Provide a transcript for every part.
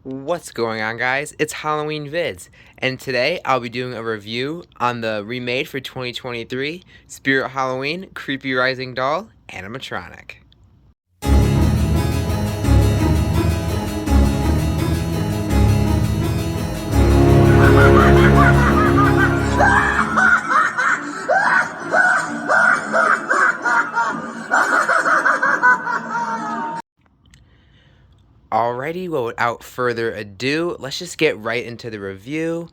What's going on, guys? It's Halloween Vids, and today I'll be doing a review on the remade for 2023 Spirit Halloween Creepy Rising Doll animatronic. Alrighty, well, without further ado, let's just get right into the review.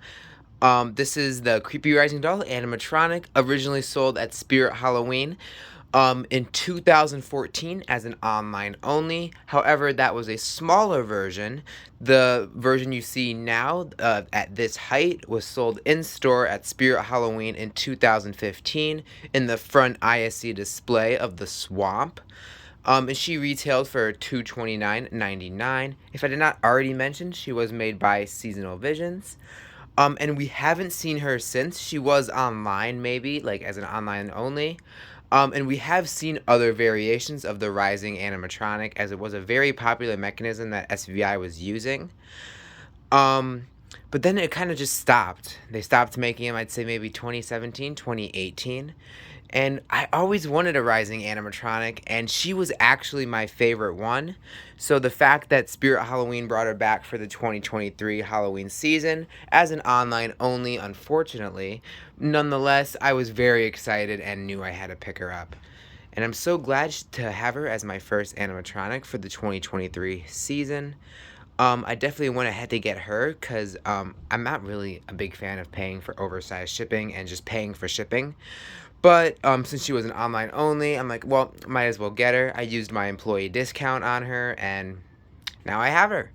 This is the Creepy Rising Doll animatronic, originally sold at Spirit Halloween in 2014 as an online only. However, that was a smaller version. The version you see now at this height was sold in store at Spirit Halloween in 2015 in the front ISC display of the swamp. And she retailed for $229.99. If I did not already mention, she was made by Seasonal Visions. And we haven't seen her since. She was online, maybe, like as an online only. And we have seen other variations of the Rising animatronic, as it was a very popular mechanism that SVI was using. Um, but then it kind of just stopped. They stopped making them, I'd say maybe 2017, 2018. And I always wanted a Rising animatronic, and she was actually my favorite one. So the fact that Spirit Halloween brought her back for the 2023 Halloween season as an online only, unfortunately, nonetheless, I was very excited and knew I had to pick her up. And I'm so glad to have her as my first animatronic for the 2023 season. I definitely went ahead to get her because I'm not really a big fan of paying for oversized shipping and just paying for shipping. But since she was an online only, I'm like, well, might as well get her. I used my employee discount on her, and now I have her.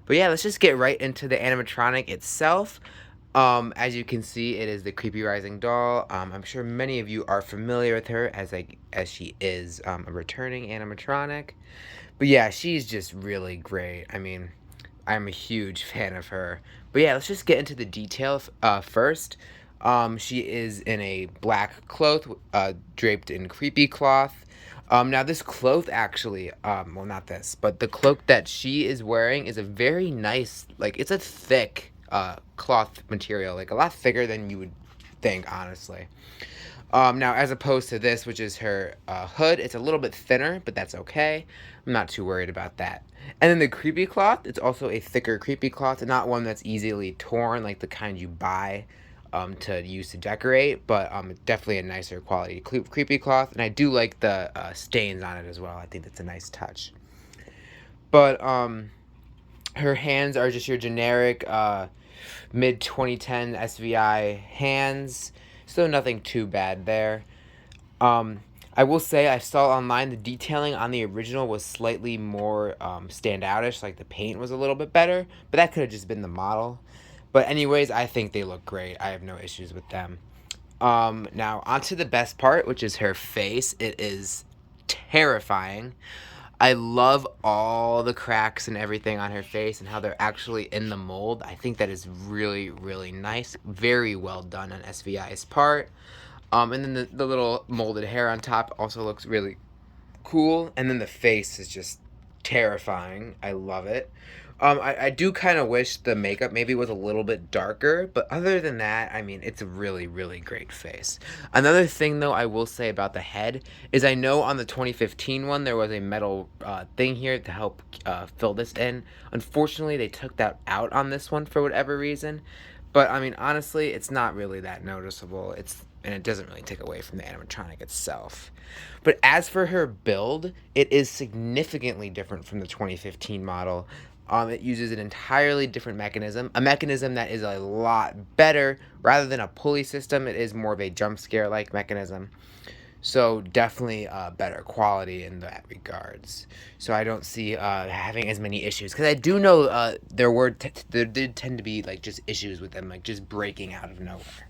But yeah, let's just get right into the animatronic itself. As you can see, it is the Creepy Rising Doll. I'm sure many of you are familiar with her as she is a returning animatronic. But yeah, she's just really great. I mean, I'm a huge fan of her. But yeah, let's just get into the details first. She is in a black cloth, draped in creepy cloth. Now this cloth actually, well, not this, but the cloak that she is wearing is a very nice, like, it's a thick cloth material, like a lot thicker than you would think, honestly. Now, as opposed to this, which is her hood, it's a little bit thinner, but that's okay. I'm not too worried about that. And then the creepy cloth, it's also a thicker creepy cloth, not one that's easily torn, like the kind you buy to use to decorate, but definitely a nicer quality creepy cloth. And I do like the stains on it as well. I think that's a nice touch. But her hands are just your generic mid 2010 SVI hands, so nothing too bad there. Um, I will say I saw online the detailing on the original was slightly more standoutish, like the paint was a little bit better, but that could have just been the model. But anyways, I think they look great. I have no issues with them. Now onto the best part, which is her face. It is terrifying. I love all the cracks and everything on her face and how they're actually in the mold. I think that is really, really nice. Very well done on SVI's part. And then the little molded hair on top also looks really cool. And then the face is just terrifying. I love it. I do kind of wish the makeup maybe was a little bit darker, but other than that, I mean, it's a really, really great face. Another thing, though, I will say about the head is I know on the 2015 one there was a metal thing here to help fill this in. Unfortunately, they took that out on this one for whatever reason. But I mean, honestly, it's not really that noticeable. And it doesn't really take away from the animatronic itself. But as for her build, it is significantly different from the 2015 model. It uses an entirely different mechanism, a mechanism that is a lot better. Rather than a pulley system, it is more of a jump scare like mechanism. So definitely better quality in that regards. So I don't see having as many issues because I do know there did tend to be like just issues with them, like just breaking out of nowhere.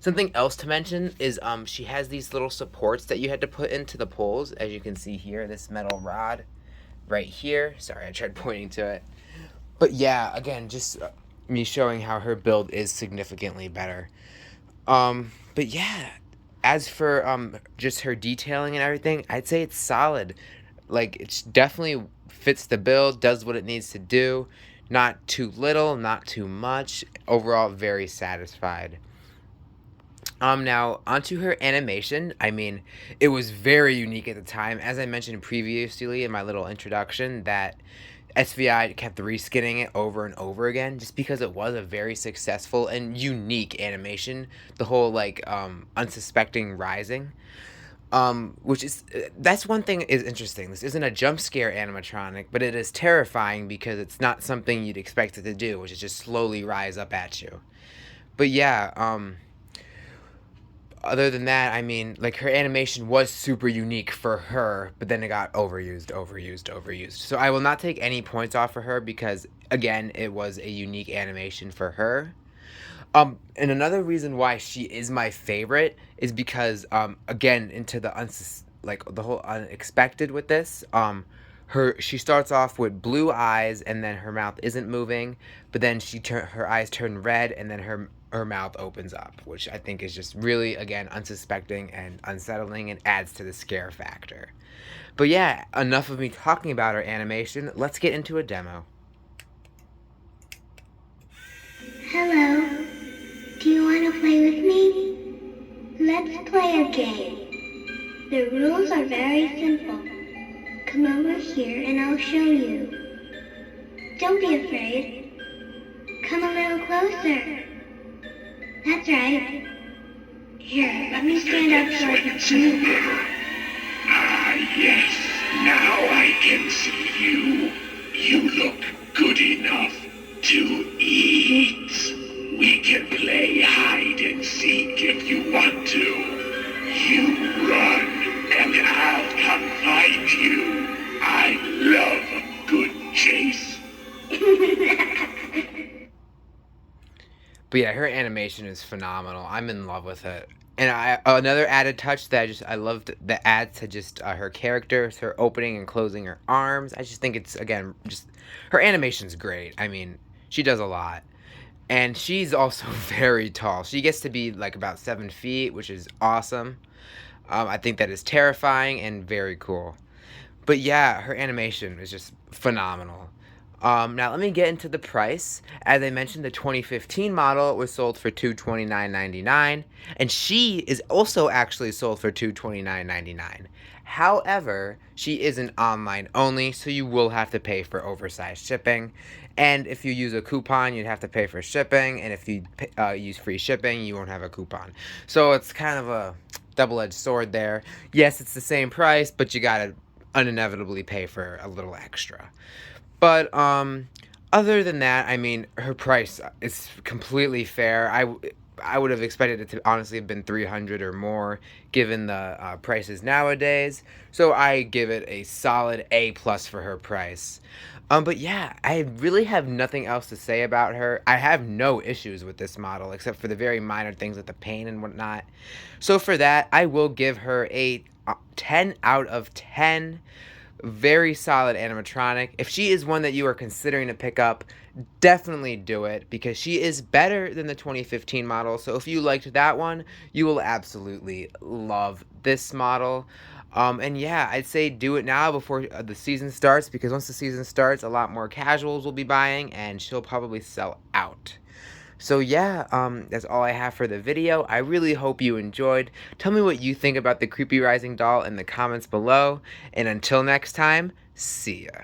Something else to mention is she has these little supports that you had to put into the poles, as you can see here, this metal rod right here. Sorry, I tried pointing to it. But yeah, again, just me showing how her build is significantly better. But yeah, as for just her detailing and everything, I'd say it's solid. Like, it's definitely fits the build, does what it needs to do. Not too little, not too much. Overall, very satisfied. Now onto her animation. I mean, it was very unique at the time. As I mentioned previously in my little introduction, that SVI kept reskinning it over and over again just because it was a very successful and unique animation. The whole like unsuspecting rising. Which is that's one thing is interesting. This isn't a jump scare animatronic, but it is terrifying because it's not something you'd expect it to do, which is just slowly rise up at you. But yeah, other than that, I mean, like her animation was super unique for her, but then it got overused. So I will not take any points off for her because again, it was a unique animation for her. And another reason why she is my favorite is because again, into the like the whole unexpected with this. She starts off with blue eyes and then her mouth isn't moving, but then her eyes turn red and then her mouth opens up, which I think is just really again unsuspecting and unsettling and adds to the scare factor. But yeah, enough of me talking about her animation. Let's get into a demo. Hello. Do you want to play with me? Let's play a game. The rules are very simple. Come over here and I'll show you. Don't be afraid. Come a little closer. That's right. Here, let me stand up so I can see you. Ah, yes. Now I can see you. You look good enough to eat. We can play hide and seek if you want to. You run, and I'll come find you. I love a good chase. But yeah, her animation is phenomenal. I'm in love with it. And another added touch that I loved the add to just her characters, her opening and closing her arms. I just think it's again just her animation's great. I mean, she does a lot. And she's also very tall. She gets to be like about 7 feet, which is awesome. I think that is terrifying and very cool. But yeah, her animation is just phenomenal. Now let me get into the price. As I mentioned, the 2015 model was sold for $229.99, and she is also actually sold for $229.99. However, she isn't online only, so you will have to pay for oversized shipping. And if you use a coupon, you'd have to pay for shipping, and if you use free shipping, you won't have a coupon. So it's kind of a double-edged sword there. Yes, it's the same price, but you gotta uninevitably pay for a little extra. But other than that, I mean, her price is completely fair. I would have expected it to honestly have been 300 or more given the prices nowadays. So I give it a solid A plus for her price. But yeah, I really have nothing else to say about her. I have no issues with this model except for the very minor things like the pain and whatnot. So for that, I will give her a 10 out of 10. Very solid animatronic. If she is one that you are considering to pick up, definitely do it because she is better than the 2015 model. So if you liked that one, you will absolutely love this model. And yeah, I'd say do it now before the season starts because once the season starts, a lot more casuals will be buying and she'll probably sell out. So yeah, that's all I have for the video. I really hope you enjoyed. Tell me what you think about the Creepy Rising doll in the comments below. And until next time, see ya.